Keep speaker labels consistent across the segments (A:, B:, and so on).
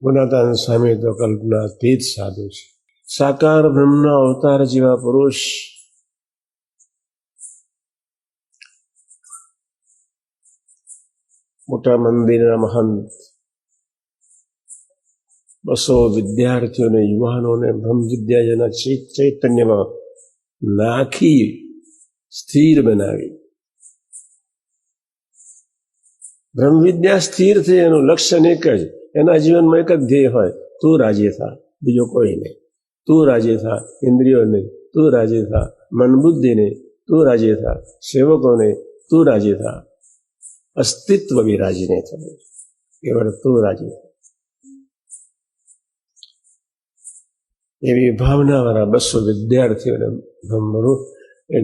A: ગુણાતાન સ્વામી તો કલ્પના અતીત સાધુ છે. સાકાર બ્રહ્મના અવતાર જેવા પુરુષ મોટા મંદિરના મહંત 200 વિદ્યાર્થીઓને યુવાનોને બ્રહ્મ વિદ્યા જેના ચૈતન્યમાં નાખી સ્થિર બનાવી. બ્રહ્મ વિદ્યા સ્થિર થઈ એનું લક્ષ્ય એક જ, એના જીવનમાં એક જ ધ્યેય હોય, તું રાજી થા, બીજો કોઈ નહીં. તું રાજી થા, ઇન્દ્રિયો નહીં, તું રાજી થા, મન બુદ્ધિ નહીં, તું રાજી થા, સેવકોને તું રાજી થા, અસ્તિત્વ બી રાજી નહીં થતું, કેવળ તું રાજી થા. એવી ભાવનાવાળા 200 વિદ્યાર્થીઓને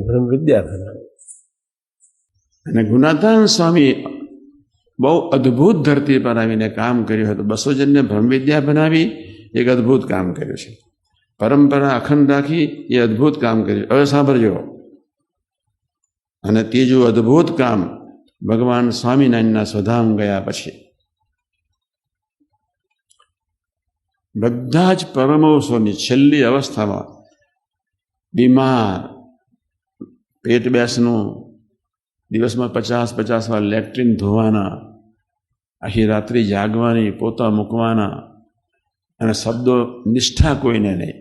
A: બ્રહ્મ વિદ્યા ભણાવે.
B: અને ગુણાતાન સ્વામી બહુ અદ્ભુત ધરતી પર આવીને કામ કર્યું હતું. 200 જણને બ્રહ્મ વિદ્યા બનાવી, એક અદ્ભુત કામ કર્યું છે. પરંપરા અખંડ રાખી, એ અદ્ભુત કામ કર્યું. હવે સાંભળજો. અને ત્રીજું અદ્ભુત કામ ભગવાન સ્વામિનારાયણના સ્વધામ ગયા પછી બધા જ પરમહંસોની છેલ્લી અવસ્થામાં બીમાર, પેટ બેસનું, દિવસમાં 50 વાર લેટ્રિન ધોવાના, આખી રાત્રિ જાગવાની, પોતા મૂકવાના, અને શબ્દો નિષ્ઠા કોઈને નહીં.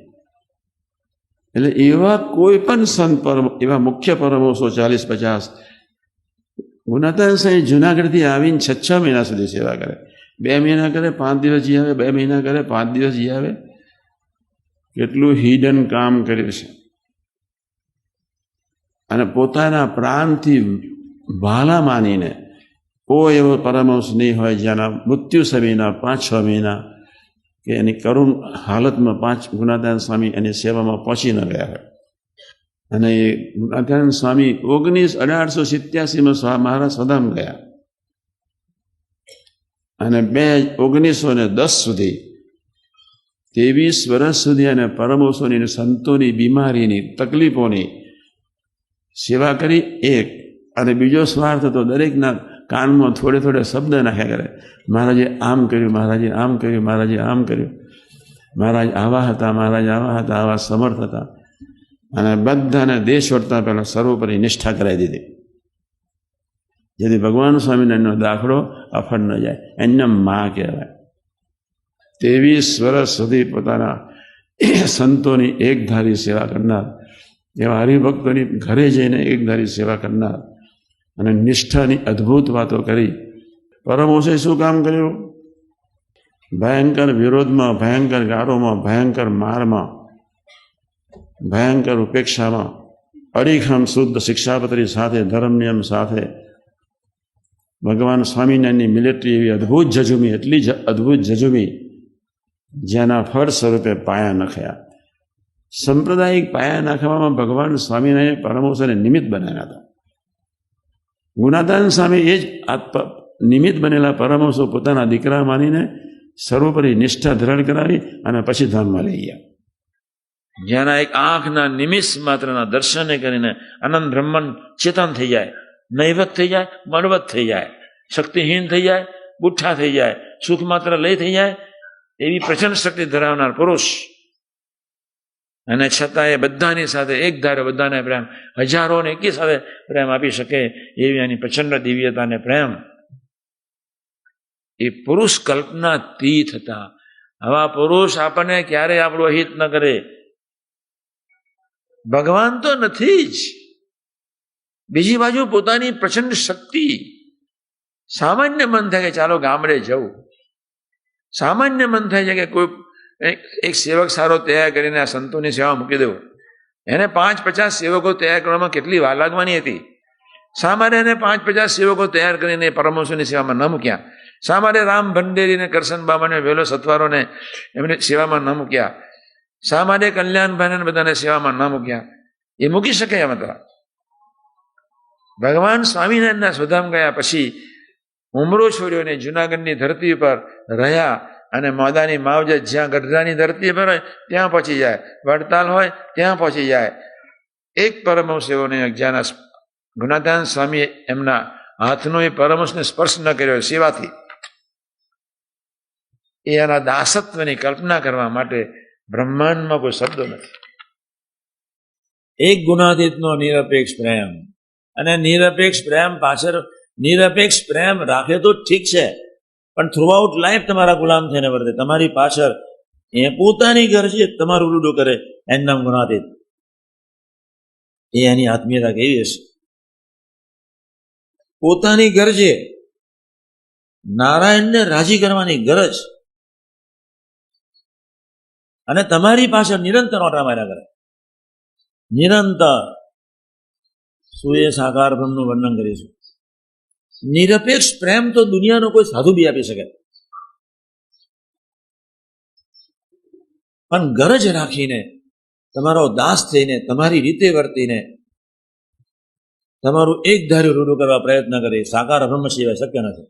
B: એટલે એવા કોઈ પણ સંત એવા મુખ્ય પરમહંસો 40-50 ગુણાતાન સ્વામી જુનાગઢથી આવીને 6 મહિના સુધી સેવા કરે. 2 મહિના કરે, 5 દિવસ જી આવે, 2 મહિના કરે, 5 દિવસ જી આવે. કેટલું હિડન કામ કર્યું છે. અને પોતાના પ્રાણથી વાલા માનીને કોઈ એવો પરમહંસ નહીં હોય જેના મૃત્યુ સમયના 5-6 મહિના કે એની કરુણ હાલતમાં ગુણાતાન સ્વામી એની સેવામાં પહોંચી ન ગયા હોય. અને એ ગુણાતાન સ્વામી 1887માં મારા સ્વધામ ગયા. અને 1910 સુધી 23 વર્ષ સુધી અને પરમહંસોની સંતોની બીમારીની તકલીફોની સેવા કરી. એક અને બીજો સ્વાર્થ હતો, દરેકના કાનમાં થોડે શબ્દ નાખ્યા કરે, મહારાજે આમ કર્યું, મહારાજે આમ કર્યું, મહારાજે આમ કર્યું, મહારાજ આવા હતા, મહારાજ આવા હતા, આવા સમર્થ હતા. અને બધાને દેશ છોડતા પહેલા સર્વોપરી નિષ્ઠા કરાવી દીધી, જેથી ભગવાન સ્વામિનારાયણનો દાખલો અફળ ન જાય. એમને મા કહેવાય. 23 વર્ષ સુધી પોતાના સંતોની એકધારી સેવા કરનાર, એવા હરિભક્તોની ઘરે જઈને એકધારી સેવા કરનાર અને નિષ્ઠાની અદ્ભુત વાતો કરી. પરમહંસે શું કામ કર્યું? ભયંકર વિરોધમાં, ભયંકર ગાળોમાં, ભયંકર મારમાં, ભયંકર ઉપેક્ષામાં, અડીખમ શુદ્ધ શિક્ષાપત્રી સાથે, ધર્મ નિયમ સાથે ભગવાન સ્વામિનારાયણની મિલિટરી એવી અદ્ભુત જજુમી, એટલી અદ્ભુત જજુમી જેના ફળ સ્વરૂપે પાયા નખ્યા. સાંપ્રદાયિક પાયા નાખવામાં ભગવાન સ્વામિનારાયણ પરમહંસોને નિમિત્ત બનાવ્યા હતા. ગુણાતાન સ્વામી એ જ નિમિત્ત બનેલા પરમહંસો પોતાના દીકરા માનીને સર્વોપરી નિષ્ઠા ધરણ કરાવી અને પછી ધામમાં લઈ ગયા. જેના એક આંખના નિમિષ માત્રના દર્શને કરીને અનંત બ્રહ્માંડ ચેતન થઈ જાય, નૈવત થઈ જાય, બળવત થઈ જાય, શક્તિહીન થઈ જાય, બુઠ્ઠા થઈ જાય, સુખ માત્ર લઈ થઈ જાય, એવી પ્રચંડ શક્તિ ધરાવનાર પુરુષ. અને છતાં એ બધાની સાથે એક ધારો બધાને પ્રેમ, હજારોને એકી સાથે પ્રેમ આપી શકે એવી એની પ્રચંડ દિવ્યતાને પ્રેમ. એ પુરુષ કલ્પનાતીત હતા. આવા પુરુષ આપણને ક્યારેય આપણું અહિત ન કરે. ભગવાન તો નથી જ, બીજી બાજુ પોતાની પ્રચંડ શક્તિ. સામાન્ય મન થાય કે ચાલો ગામડે જવું, સામાન્ય મન થાય છે કે કોઈ એક સેવક સારો તૈયાર કરીને આ સંતોની સેવા મૂકી દેવું. એને 5-50 સેવકો તૈયાર કરવામાં કેટલી વાર લાગવાની હતી. શા માટે એને 5-50 સેવકો તૈયાર કરીને પરમહંસોની સેવામાં ન મૂક્યા? શા માટે રામ ભંડેરીને, કરશન બાબાને, વેલો સત્વારોને એમને સેવામાં ન મૂક્યા? શા માટે કલ્યાણભાઈને બધાને સેવામાં ન મૂક્યા? એ મૂકી શકે એમ હતા. ભગવાન સ્વામિનારાયણના સ્વધામ ગયા પછી ઉમરો છોડ્યો ને જુનાગઢની ધરતી પર રહ્યા. અને મોદાની માવજત જ્યાં ગઢડાની ધરતી પર હોય ત્યાં પહોંચી જાય, વડતાલ હોય ત્યાં પહોંચી જાય. એક પરમહંસ એવો નહીં જ્યાંના ગુણાતાન સ્વામીએ એમના હાથનો એ પરમહંસને સ્પર્શ ન કર્યો સેવાથી. એ એના દાસત્વની કલ્પના કરવા માટે બ્રહ્માંડમાં કોઈ શબ્દો નથી.
C: એક ગુણાતીતનો નિરપેક્ષ પ્રેમ, અને નિરપેક્ષ પ્રેમ પાછળ નિરપેક્ષ પ્રેમ રાખે તો ઠીક છે, પણ થ્રુઆઉટ લાઈફ તમારા ગુલામ થઈને વર્તે. તમારી પાછળ એ પોતાની ગરજે તમારું રૂડું કરે, એનું નામ ગુણાતીત. એ એની આત્મીયતા કેવી હશે? પોતાની ગરજે નારાયણને રાજી કરવાની ગરજ, અને તમારી પાછળ નિરંતર ઓટા માર્યા કરે, નિરંતર. શું એ સાકાર બ્રહ્મનું વર્ણન કરીશું? નિરપેક્ષ પ્રેમ તો દુનિયાનો કોઈ સાધુ બી આપી શકે, પણ ગરજ રાખીને, તમારો દાસ થઈને, તમારી રીતે વર્તીને તમારું એક ધાર્યું રૂડું કરવા પ્રયત્ન કરે, સાકાર બ્રહ્મ સિવાય શક્ય નથી.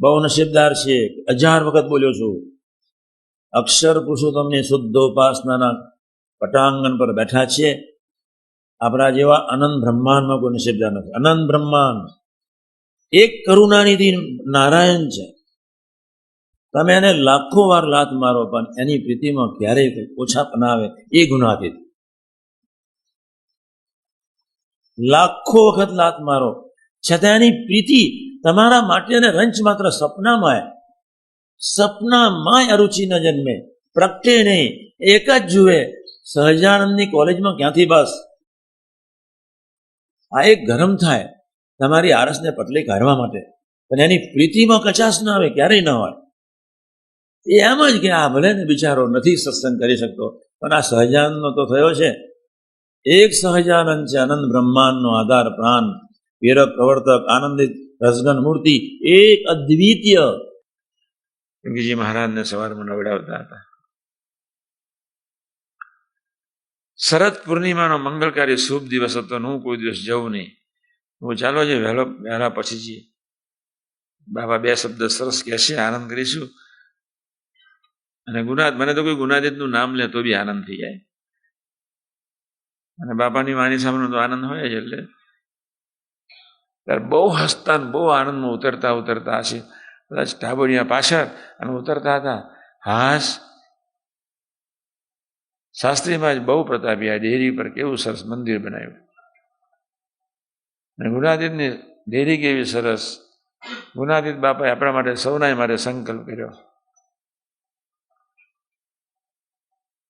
C: બહુ નસીબદાર છે, 1000 વખત બોલ્યો છું. અક્ષર પુરુષોત્તમની શુદ્ધ ઉપાસનાના પટાંગણ પર બેઠા છીએ. આપણા જેવા અનંત બ્રહ્માંડમાં કોઈ નસીબદાર નથી. અનંત બ્રહ્માંડ એક કરુણાનિધિ નારાયણ છે. તમે એને લાખો વાર લાત મારો, પણ એની પ્રીતિમાં ક્યારેય ઓછા પનાવે એ ગુણાતીત. લાખો વખત લાત મારો છતાં એની પ્રીતિ તમારા માટે અને રંચ માત્ર સપનામાં અરુચિ ન જન્મે, પ્રગટે નહીં, એક જ જુએ. સહજાનંદની કોલેજમાં ક્યાંથી બસ આ એક ગરમ થાય તમારી આરસને પટલી કાઢવા માટે, પણ એની પ્રીતિમાં કચાશ ના આવે, ક્યારેય ન હોય. એ એમ જ કે આ ભલે ને બિચારો નથી સત્સંગ કરી શકતો, પણ આ સહજાનંદનો તો થયો છે. એક સહજાનંદ છે, અનંત બ્રહ્માંડનો આધાર પ્રાણ, પ્રેરક પ્રવર્તક, આનંદિત રસગન મૂર્તિ, એક અદ્વિતીય. યોગીજી મહારાજને સવારમાં નવડાવતા હતા. શરદ પૂર્ણિમાનો મંગળકારી શુભ દિવસ હતો. હું કોઈ દિવસ જવું નહીં. હું ચાલો જે વહેલા પછી જઈએ. બાબા 2 શબ્દ સરસ કહેશે, આનંદ કરીશું. અને મને તો કોઈ ગુનાદિતનું નામ લે તો બી આનંદ થઈ જાય. અને બાપાની વાણી સામે તો આનંદ હોય જ. એટલે ત્યારે બહુ હસતા, બહુ આનંદમાં ઉતરતા હશે. કદાચ ઢાબોડિયા પાછળ અને ઉતરતા હતા. હાસ શાસ્ત્રીમાં જ બહુ પ્રતાપી આ ડેરી પર કેવું સરસ મંદિર બનાવ્યું. અને ગુનાદિતની ડેરી કેવી સરસ. ગુનાદિત બાપાએ આપણા માટે સૌના માટે સંકલ્પ કર્યો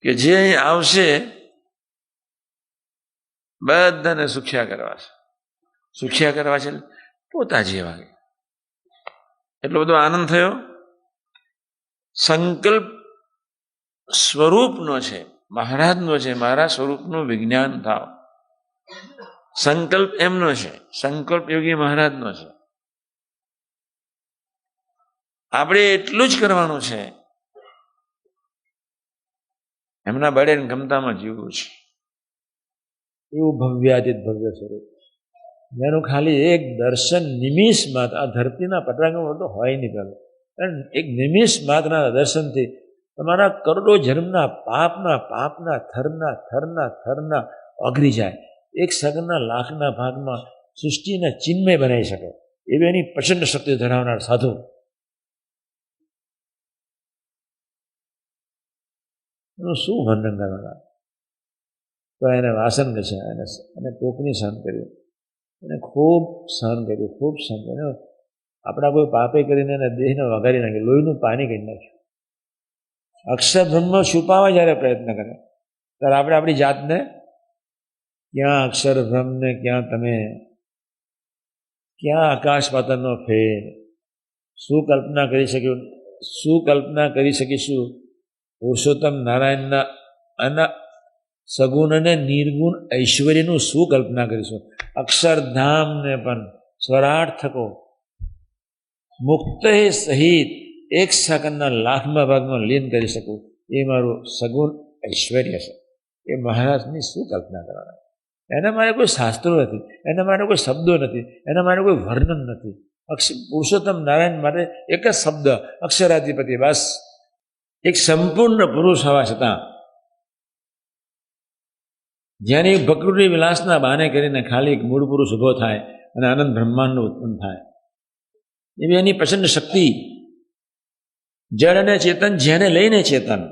C: કે જે અહીં આવશે બધાને સુખ્યા કરવા છે. સુખ્યા કરવા છે પોતા જેવા. એટલો બધો આનંદ થયો. સંકલ્પ સ્વરૂપનો છે, મહારાજનો છે. મારા સ્વરૂપનું વિજ્ઞાન થાવ. સંકલ્પ એમનો છે, સંકલ્પ યોગી મહારાજનો છે. આપણે એટલું જ કરવાનું છે, એમના બળે ગમતામાં જીવવું છે. એવું ભવ્યાતીત ભવ્ય સ્વરૂપ, જેનું ખાલી એક દર્શન નિમિષ માત્ર આ ધરતીના પટરાંગમાં તો હોય નહીં. પેલું એક નિમિષ માત્રના દર્શનથી તમારા કરોડો જન્મના પાપના થરના ઓગળી જાય. એક સેકન્ડના લાખના ભાગમાં સૃષ્ટિને ચિન્મય બનાવી શકે એવી એની પ્રચંડ શક્તિ ધરાવનાર સાધુ. એનું શું વર્ણન કરવાના? તો એને વાસન ઘસ્યા, એને ટોકની સહન કર્યું, એને ખૂબ સહન કર્યું. આપણા કોઈ પાપે કરીને એને દેહને વગાડી નાખ્યું, લોહીનું પાણી કરી નાખ્યું. અક્ષર બ્રહ્મ છુપાવવા જ્યારે પ્રયત્ન કરે ત્યારે આપણે આપણી જાતને ક્યાં અક્ષર બ્રહ્મને, ક્યાં તમે, ક્યાં આકાશ પાતાળનો ફેર, શું કલ્પના કરી શકીશું પુરુષોત્તમ નારાયણના સગુણ અને નિર્ગુણ ઐશ્વર્યનું શું કલ્પના કરીશું? અક્ષરધામને પણ સ્વરાર્થકો મુક્ત સહિત એક સેકન્ડના લાખમાં ભાગમાં લીન કરી શકું, એ મારું સગુણ ઐશ્વર્ય છે. એ મહારાજની શું કલ્પના કરવાના? એના માટે કોઈ શાસ્ત્રો નથી, એના માટે કોઈ શબ્દો નથી, એના માટે કોઈ વર્ણન નથી. પુરુષોત્તમ નારાયણ માટે એક જ શબ્દ અક્ષરાધિપતિ, બસ. એક સંપૂર્ણ પુરુષ હોવા છતાં જેની પ્રકૃતિ વિલાસના બહાને કરીને ખાલી એક મૂળ પુરુષ ઊભો થાય અને આનંદ બ્રહ્માંડનું ઉત્પન્ન થાય, એવી એની પ્રચંડ શક્તિ. જળ અને ચેતન જેને લઈને ચેતન.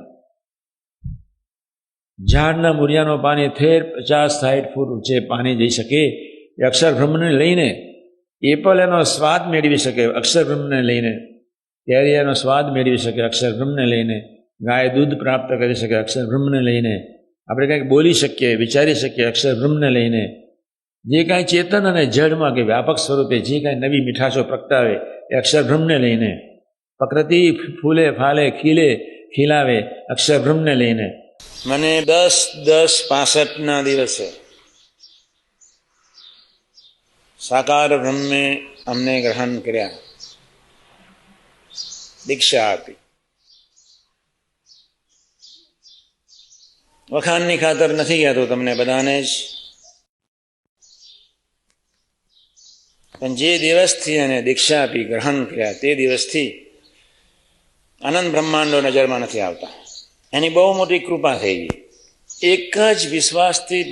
C: ઝાડના મૂળિયાનો પાણી થેર 50-60 ફૂટ ઊંચે પાણી જઈ શકે એ અક્ષર બ્રહ્મને લઈને. એપલ એનો સ્વાદ મેળવી શકે અક્ષર બ્રહ્મને લઈને. કેરી એનો સ્વાદ મેળવી શકે અક્ષર બ્રહ્મને લઈને. ગાય દૂધ પ્રાપ્ત કરી શકે અક્ષર બ્રહ્મને લઈને. આપણે કંઈક બોલી શકીએ, વિચારી શકીએ અક્ષર બ્રહ્મને લઈને. જે કાંઈ ચેતન અને જળમાં કે વ્યાપક સ્વરૂપે જે કાંઈ નવી મીઠાશો પ્રગટાવે એ અક્ષર બ્રહ્મને લઈને. પ્રકૃતિ ફૂલે ફાલે ખીલે ખીલાવે અક્ષર બ્રહ્મને લઈને. મને 10-10-65ના દિવસે સાકાર બ્રહ્મે અમને ગ્રહણ કર્યા, દીક્ષા આપી. વખાણની ખાતર નથી કહેતો તમને બધાને જ, પણ જે દિવસથી એને દીક્ષા આપી, ગ્રહણ કર્યા, તે દિવસથી અનંત બ્રહ્માંડો નજરમાં નથી આવતા. એની બહુ મોટી કૃપા થઈ ગઈ. એક જ વિશ્વાસથી